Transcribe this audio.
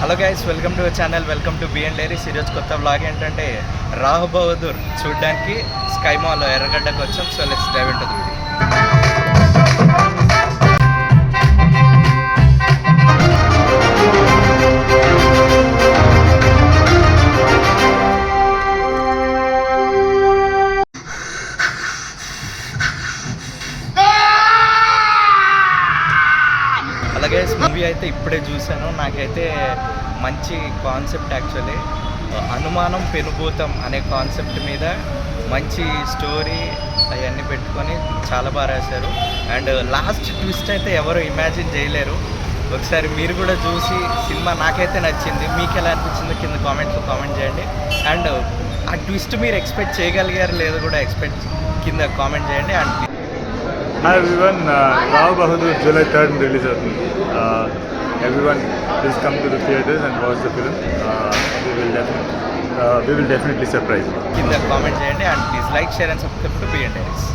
Hello guys, welcome to channel, welcome to B N diaries. ఈరోజు కొత్త blog ఏంటంటే రాహు బహదూర్ చూడడానికి స్కై మాల్ ఎర్రగడ్డకు వచ్చాం. So let's dive into the video. అలాగే మూవీ అయితే ఇప్పుడే చూశాను. నాకైతే మంచి కాన్సెప్ట్, యాక్చువల్లీ అనుమానం పెనుభూతం అనే కాన్సెప్ట్ మీద మంచి స్టోరీ అవన్నీ పెట్టుకొని చాలా బాగా రాశారు. అండ్ లాస్ట్ ట్విస్ట్ అయితే ఎవరు ఇమాజిన్ చేయలేరు. ఒకసారి మీరు కూడా చూసి సినిమా నాకైతే నచ్చింది, మీకు ఎలా అనిపించిందో కింద కామెంట్లో కామెంట్ చేయండి. అండ్ ఆ ట్విస్ట్ మీరు ఎక్స్పెక్ట్ చేయగలిగారు లేదో కూడా కింద కామెంట్ చేయండి. And Hi everyone, Rao Bahadur July 3rd release అవుతుంది. Everyone please come to the theatres and watch the film. We will definitely surprise you. కింద కామెంట్ చేయండి. And please like, share and subscribe to B N diaries.